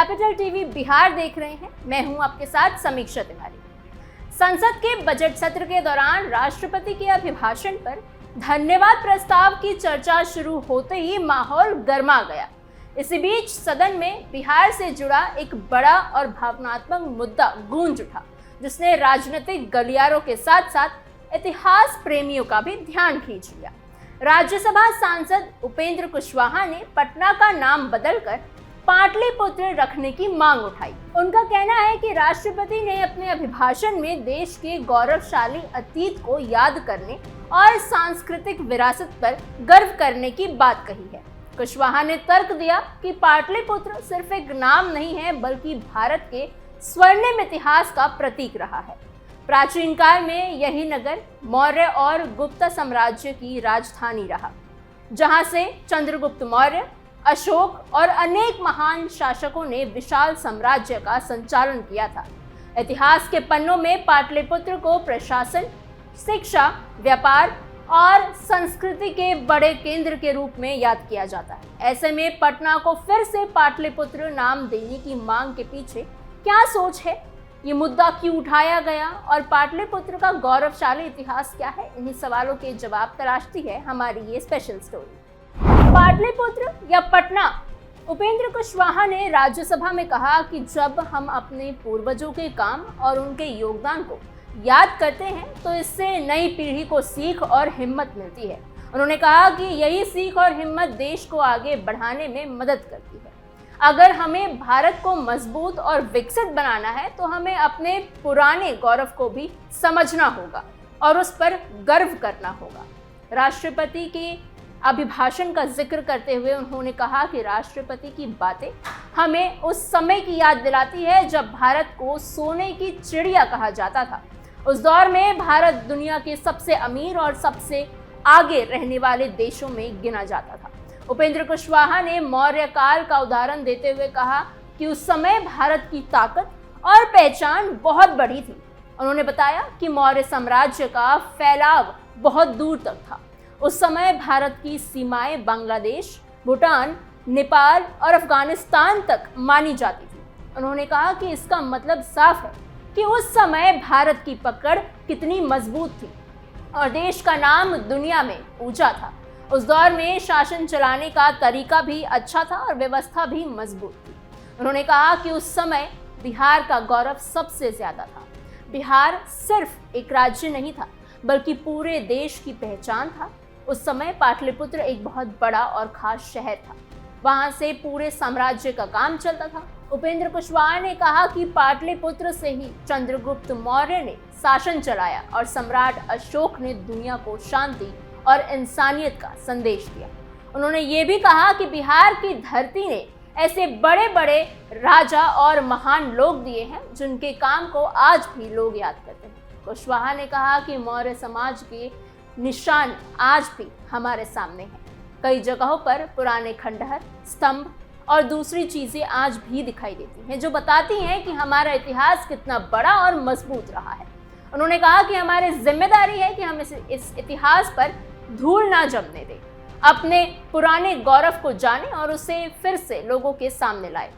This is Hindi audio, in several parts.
कैपिटल टीवी बिहार देख रहे हैं। मैं हूं आपके साथ समीक्षा तिवारी। संसद के बजट सत्र के दौरान राष्ट्रपति के अभिभाषण पर धन्यवाद प्रस्ताव की चर्चा शुरू होते ही माहौल गर्मा गया। इसी बीच सदन में बिहार से जुड़ा एक बड़ा और भावनात्मक मुद्दा गूंज उठा, जिसने राजनीतिक गलियारों के साथ साथ इतिहास प्रेमियों का भी ध्यान खींच लिया। राज्यसभा सांसद उपेंद्र कुशवाहा ने पटना का नाम बदलकर पाटलिपुत्र रखने की मांग उठाई। उनका कहना है कि राष्ट्रपति ने अपने अभिभाषण में देश के गौरवशाली अतीत को याद करने और सांस्कृतिक विरासत पर गर्व करने की बात कही है। कुशवाहा ने तर्क दिया कि पाटलिपुत्र सिर्फ एक नाम नहीं है, बल्कि भारत के स्वर्णिम इतिहास का प्रतीक रहा है। प्राचीन काल में यही नगर मौर्य और गुप्त साम्राज्य की राजधानी रहा, जहां से चंद्रगुप्त मौर्य, अशोक और अनेक महान शासकों ने विशाल साम्राज्य का संचालन किया था। इतिहास के पन्नों में पाटलिपुत्र को प्रशासन, शिक्षा, व्यापार और संस्कृति के बड़े केंद्र के रूप में याद किया जाता है। ऐसे में पटना को फिर से पाटलिपुत्र नाम देने की मांग के पीछे क्या सोच है, ये मुद्दा क्यों उठाया गया और पाटलिपुत्र का गौरवशाली इतिहास क्या है, इन्हीं सवालों के जवाब तलाशती है हमारी ये स्पेशल स्टोरी। पाटलिपुत्र या पटना। उपेंद्र कुशवाहा ने राज्यसभा में कहा कि जब हम अपने पूर्वजों के काम और उनके योगदान को याद करते हैं तो इससे नई पीढ़ी को सीख और हिम्मत मिलती है। उन्होंने कहा कि यही सीख और हिम्मत देश को आगे बढ़ाने में मदद करती है। अगर हमें भारत को मजबूत और विकसित बनाना है तो हमें अपने पुराने गौरव को भी समझना होगा और उस पर गर्व करना होगा। राष्ट्रपति के अभिभाषण का जिक्र करते हुए उन्होंने कहा कि राष्ट्रपति की बातें हमें उस समय की याद दिलाती है जब भारत को सोने की चिड़िया कहा जाता था। उस दौर में भारत दुनिया के सबसे अमीर और सबसे आगे रहने वाले देशों में गिना जाता था। उपेंद्र कुशवाहा ने मौर्य काल का उदाहरण देते हुए कहा कि उस समय भारत की ताकत और पहचान बहुत बड़ी थी। उन्होंने बताया कि मौर्य साम्राज्य का फैलाव बहुत दूर तक था। उस समय भारत की सीमाएं बांग्लादेश, भूटान, नेपाल और अफगानिस्तान तक मानी जाती थी। उन्होंने कहा कि इसका मतलब साफ है कि उस समय भारत की पकड़ कितनी मजबूत थी और देश का नाम दुनिया में ऊंचा था। उस दौर में शासन चलाने का तरीका भी अच्छा था और व्यवस्था भी मजबूत थी। उन्होंने कहा कि उस समय बिहार का गौरव सबसे ज्यादा था। बिहार सिर्फ एक राज्य नहीं था, बल्कि पूरे देश की पहचान था। उस समय पाटलिपुत्र एक बहुत बड़ा और खास शहर था। वहां से पूरे साम्राज्य का काम चलता था। उपेंद्र कुशवाहा ने कहा कि पाटलिपुत्र से ही चंद्रगुप्त मौर्य ने शासन चलाया और सम्राट अशोक ने दुनिया को शांति और इंसानियत का संदेश दिया। उन्होंने ये भी कहा कि बिहार की धरती ने ऐसे बड़े बड़े राजा और महान लोग दिए हैं जिनके काम को आज भी लोग याद करते हैं। कुशवाहा ने कहा कि मौर्य समाज के निशान आज भी हमारे सामने हैं। कई जगहों पर पुराने खंडहर, स्तंभ और दूसरी चीजें आज भी दिखाई देती हैं, जो बताती हैं कि हमारा इतिहास कितना बड़ा और मजबूत रहा है। उन्होंने कहा कि हमारी जिम्मेदारी है कि हम इस इतिहास पर धूल ना जमने दें, अपने पुराने गौरव को जानें और उसे फिर से लोगों के सामने लाएं।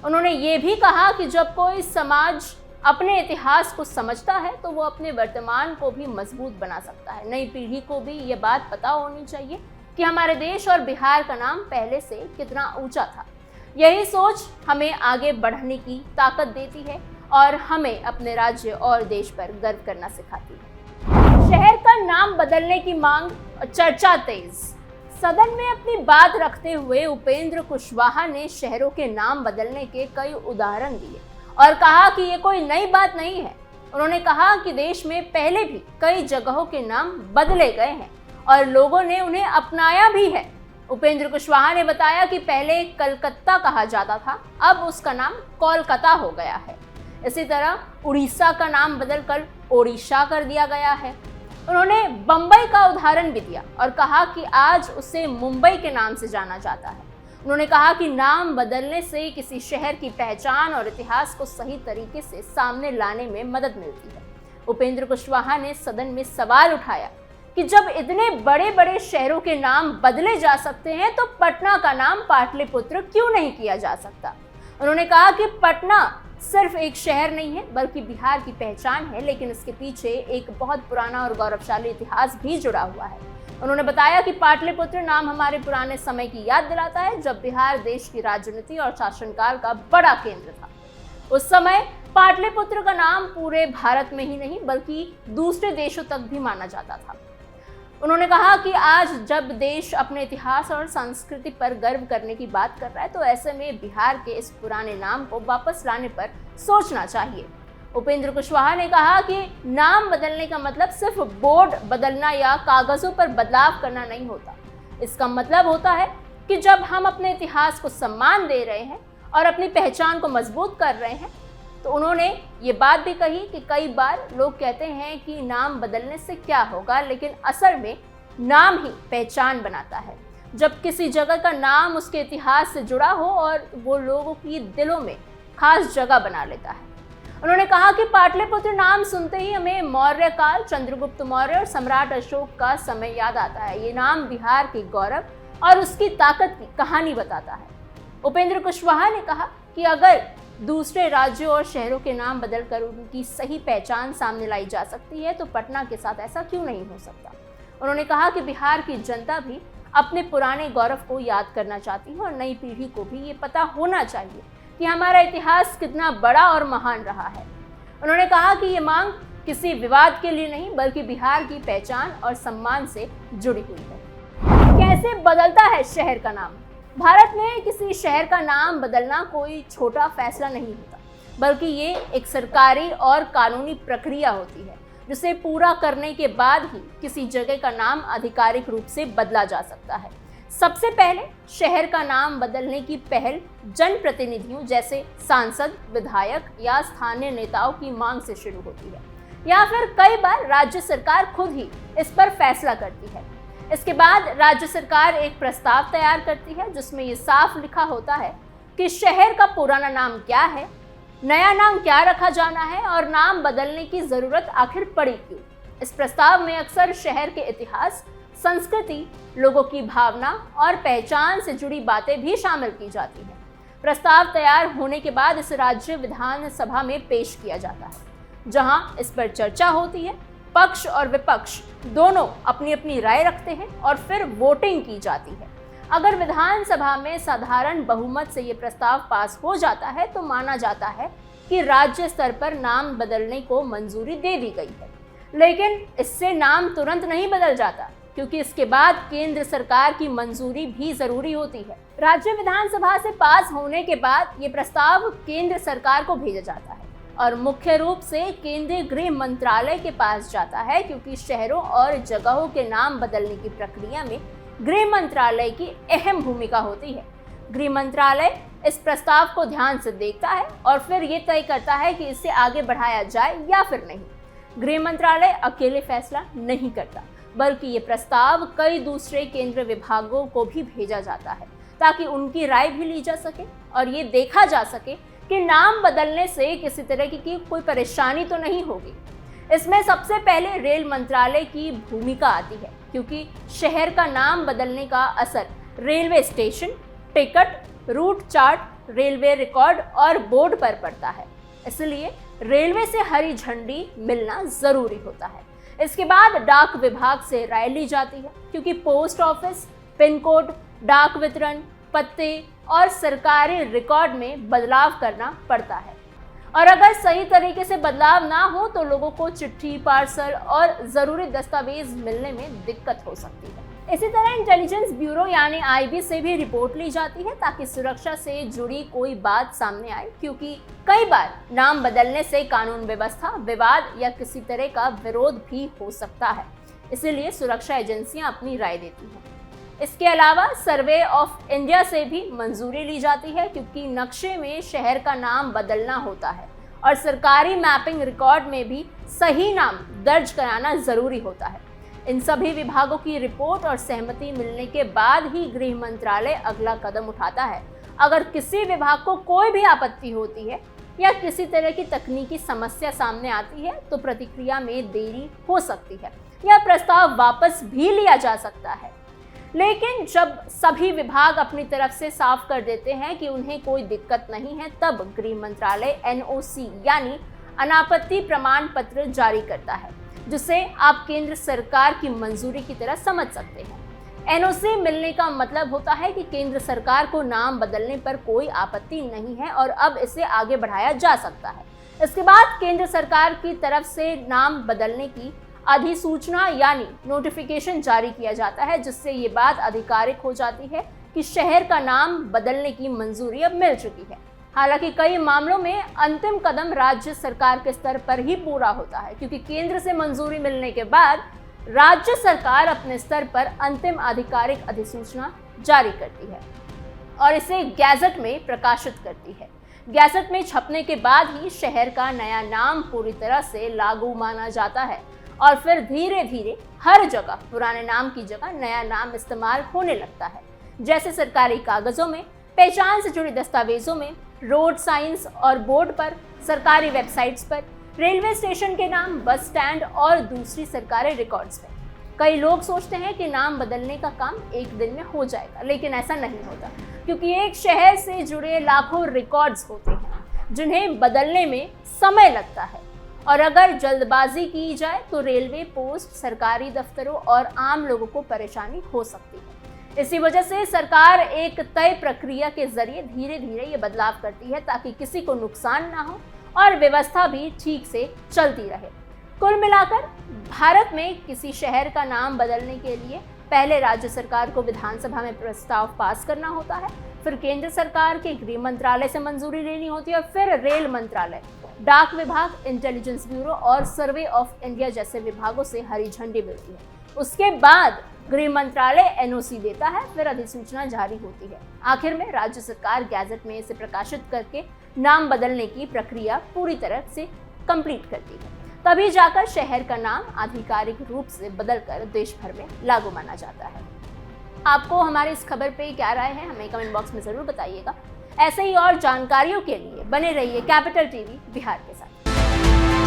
उन्होंने ये भी कहा कि जब कोई समाज अपने इतिहास को समझता है तो वो अपने वर्तमान को भी मजबूत बना सकता है। नई पीढ़ी को भी ये बात पता होनी चाहिए कि हमारे देश और बिहार का नाम पहले से कितना ऊंचा था। यही सोच हमें आगे बढ़ने की ताकत देती है और हमें अपने राज्य और देश पर गर्व करना सिखाती है। शहर का नाम बदलने की मांग और चर्चा तेज। सदन में अपनी बात रखते हुए उपेंद्र कुशवाहा ने शहरों के नाम बदलने के कई उदाहरण दिए और कहा कि ये कोई नई बात नहीं है। उन्होंने कहा कि देश में पहले भी कई जगहों के नाम बदले गए हैं और लोगों ने उन्हें अपनाया भी है। उपेंद्र कुशवाहा ने बताया कि पहले कलकत्ता कहा जाता था, अब उसका नाम कोलकाता हो गया है। इसी तरह उड़ीसा का नाम बदलकर ओडिशा कर दिया गया है। उन्होंने बम्बई का उदाहरण भी दिया और कहा कि आज उसे मुंबई के नाम से जाना जाता है। उन्होंने कहा कि नाम बदलने से किसी शहर की पहचान और इतिहास को सही तरीके से सामने लाने में मदद मिलती है। उपेंद्र कुशवाहा ने सदन में सवाल उठाया कि जब इतने बड़े बड़े शहरों के नाम बदले जा सकते हैं तो पटना का नाम पाटलिपुत्र क्यों नहीं किया जा सकता। उन्होंने कहा कि पटना सिर्फ एक शहर नहीं है बल्कि बिहार की पहचान है, लेकिन इसके पीछे एक बहुत पुराना और गौरवशाली इतिहास भी जुड़ा हुआ है। उन्होंने बताया कि पाटलिपुत्र नाम हमारे पुराने समय की याद दिलाता है, जब बिहार देश की राजनीति और शासनकाल का बड़ा केंद्र था। उस समय पाटलिपुत्र का नाम पूरे भारत में ही नहीं बल्कि दूसरे देशों तक भी माना जाता था। उन्होंने कहा कि आज जब देश अपने इतिहास और संस्कृति पर गर्व करने की बात कर रहा है, तो ऐसे में बिहार के इस पुराने नाम को वापस लाने पर सोचना चाहिए। उपेंद्र कुशवाहा ने कहा कि नाम बदलने का मतलब सिर्फ बोर्ड बदलना या कागजों पर बदलाव करना नहीं होता। इसका मतलब होता है कि जब हम अपने इतिहास को सम्मान दे रहे हैं और अपनी पहचान को मजबूत कर रहे हैं। तो उन्होंने ये बात भी कही कि कई बार लोग कहते हैं कि नाम बदलने से क्या होगा, लेकिन असल में नाम ही पहचान बनाता है। जब किसी जगह का नाम उसके इतिहास से जुड़ा हो और वो लोगों की दिलों में खास जगह बना लेता है। उन्होंने कहा कि पाटलिपुत्र नाम सुनते ही हमें मौर्य काल, चंद्रगुप्त मौर्य और सम्राट अशोक का समय याद आता है। ये नाम बिहार के गौरव और उसकी ताकत की कहानी बताता है। उपेंद्र कुशवाहा ने कहा कि अगर दूसरे राज्यों और शहरों के नाम बदलकर उनकी सही पहचान सामने लाई जा सकती है, तो पटना के साथ ऐसा क्यों नहीं हो सकता। उन्होंने कहा कि बिहार की जनता भी अपने पुराने गौरव को याद करना चाहती है और नई पीढ़ी को भी ये पता होना चाहिए कि हमारा इतिहास कितना बड़ा और महान रहा है। उन्होंने कहा कि ये मांग किसी विवाद के लिए नहीं बल्कि बिहार की पहचान और सम्मान से जुड़ी हुई है। कैसे बदलता है शहर का नाम। भारत में किसी शहर का नाम बदलना कोई छोटा फैसला नहीं होता, बल्कि ये एक सरकारी और कानूनी प्रक्रिया होती है, जिसे पूरा करने के बाद ही किसी जगह का नाम आधिकारिक रूप से बदला जा सकता है। सबसे पहले शहर का नाम बदलने की पहल जनप्रतिनिधियों जैसे सांसद, विधायक या स्थानीय नेताओं की मांग से शुरू होती है, या फिर कई बार राज्य सरकार खुद ही इस पर फैसला करती है। इसके बाद राज्य सरकार एक प्रस्ताव तैयार करती है जिसमें ये साफ लिखा होता है कि शहर का पुराना नाम क्या है, नया नाम क्या रखा जाना है और नाम बदलने की जरूरत आखिर पड़ी क्यों। इस प्रस्ताव में अक्सर शहर के इतिहास, संस्कृति, लोगों की भावना और पहचान से जुड़ी बातें भी शामिल की जाती हैं। प्रस्ताव तैयार होने के बाद इस राज्य विधानसभा में पेश किया जाता है, जहां इस पर चर्चा होती है। पक्ष और विपक्ष दोनों अपनी अपनी राय रखते हैं और फिर वोटिंग की जाती है। अगर विधानसभा में साधारण बहुमत से ये प्रस्ताव पास हो जाता है तो माना जाता है कि राज्य स्तर पर नाम बदलने को मंजूरी दे दी गई है। लेकिन इससे नाम तुरंत नहीं बदल जाता, क्योंकि इसके बाद केंद्र सरकार की मंजूरी भी जरूरी होती है। राज्य विधानसभा से पास होने के बाद ये प्रस्ताव केंद्र सरकार को भेजा जाता है और मुख्य रूप से केंद्रीय गृह मंत्रालय के पास जाता है, क्योंकि शहरों और जगहों के नाम बदलने की प्रक्रिया में गृह मंत्रालय की अहम भूमिका होती है। गृह मंत्रालय इस प्रस्ताव को ध्यान से देखता है और फिर ये तय करता है कि इसे आगे बढ़ाया जाए या फिर नहीं। गृह मंत्रालय अकेले फैसला नहीं करता, बल्कि ये प्रस्ताव कई दूसरे केंद्रीय विभागों को भी भेजा जाता है, ताकि उनकी राय भी ली जा सके और ये देखा जा सके कि नाम बदलने से किसी तरह की कोई परेशानी तो नहीं होगी। इसमें सबसे पहले रेल मंत्रालय की भूमिका आती है, क्योंकि शहर का नाम बदलने का असर railway station, ticket, route chart, railway record और बोर्ड पर पड़ता है। इसलिए रेलवे से हरी झंडी मिलना जरूरी होता है। इसके बाद डाक विभाग से राय ली जाती है, क्योंकि पोस्ट ऑफिस, पिन कोड, डाक वितरण, पत्ते और सरकारी रिकॉर्ड में बदलाव करना पड़ता है। और अगर सही तरीके से बदलाव ना हो तो लोगों को चिट्ठी, पार्सल और ज़रूरी दस्तावेज मिलने में दिक्कत हो सकती है। इसी तरह इंटेलिजेंस ब्यूरो यानी आईबी से भी रिपोर्ट ली जाती है, ताकि सुरक्षा से जुड़ी कोई बात सामने आए, क्योंकि कई बार नाम बदलने से कानून व्यवस्था, विवाद या किसी तरह का विरोध भी हो सकता है। इसीलिए सुरक्षा एजेंसियां अपनी राय देती हैं। इसके अलावा सर्वे ऑफ इंडिया से भी मंजूरी ली जाती है, क्योंकि नक्शे में शहर का नाम बदलना होता है और सरकारी मैपिंग रिकॉर्ड में भी सही नाम दर्ज कराना जरूरी होता है। इन सभी विभागों की रिपोर्ट और सहमति मिलने के बाद ही गृह मंत्रालय अगला कदम उठाता है। अगर किसी विभाग को कोई भी आपत्ति होती है या किसी तरह की तकनीकी समस्या सामने आती है तो प्रतिक्रिया में देरी हो सकती है या प्रस्ताव वापस भी लिया जा सकता है। लेकिन जब सभी विभाग अपनी तरफ से साफ कर देते हैं कि उन्हें कोई दिक्कत नहीं है, तब गृह मंत्रालय एनओसी यानी अनापत्ति प्रमाण पत्र जारी करता है, जिसे आप केंद्र सरकार की मंजूरी की तरह समझ सकते हैं। एनओसी मिलने का मतलब होता है कि केंद्र सरकार को नाम बदलने पर कोई आपत्ति नहीं है और अब इसे आगे बढ़ाया जा सकता है। इसके बाद केंद्र सरकार की तरफ से नाम बदलने की अधिसूचना यानी नोटिफिकेशन जारी किया जाता है, जिससे ये बात आधिकारिक हो जाती है कि शहर का नाम बदलने की मंजूरी अब मिल चुकी है। हालांकि कई मामलों में अंतिम कदम राज्य सरकार के स्तर पर ही पूरा होता है, क्योंकि केंद्र से मंजूरी मिलने के बाद राज्य सरकार अपने स्तर पर अंतिम आधिकारिक अधिसूचना जारी करती है और इसे गैजेट में प्रकाशित करती है। गैजेट में छपने के बाद ही शहर का नया नाम पूरी तरह से लागू माना जाता है और फिर धीरे धीरे हर जगह पुराने नाम की जगह नया नाम इस्तेमाल होने लगता है। जैसे सरकारी कागजों में, पहचान से जुड़े दस्तावेजों में, रोड साइंस और बोर्ड पर, सरकारी वेबसाइट्स पर, रेलवे स्टेशन के नाम, बस स्टैंड और दूसरी सरकारी रिकॉर्ड्स में। कई लोग सोचते हैं कि नाम बदलने का काम एक दिन में हो जाएगा, लेकिन ऐसा नहीं होता, क्योंकि एक शहर से जुड़े लाखों रिकॉर्ड्स होते हैं जिन्हें बदलने में समय लगता है। और अगर जल्दबाजी की जाए तो रेलवे, पोस्ट, सरकारी दफ्तरों और आम लोगों को परेशानी हो सकती है। इसी वजह से सरकार एक तय प्रक्रिया के जरिए धीरे धीरे ये बदलाव करती है, ताकि किसी को नुकसान ना हो और व्यवस्था भी ठीक से चलती रहे। कुल मिलाकर भारत में किसी शहर का नाम बदलने के लिए पहले राज्य सरकार को विधानसभा में प्रस्ताव पास करना होता है, फिर केंद्र सरकार के गृह मंत्रालय से मंजूरी लेनी होती है और फिर रेल मंत्रालय, डाक विभाग, इंटेलिजेंस ब्यूरो और सर्वे ऑफ इंडिया जैसे विभागों से हरी झंडी मिलती है। उसके बाद गृह मंत्रालय एनओसी देता है, फिर अधिसूचना जारी होती है। आखिर में राज्य सरकार गैजेट में इसे प्रकाशित करके नाम बदलने की प्रक्रिया पूरी तरह से कंप्लीट करती है। तभी जाकर शहर का नाम आधिकारिक रूप से बदलकर देश भर में लागू माना जाता है। आपको हमारी इस खबर पे क्या राय है, हमें कमेंट बॉक्स में जरूर बताइएगा। ऐसे ही और जानकारियों के लिए बने रहिए कैपिटल टीवी बिहार के साथ।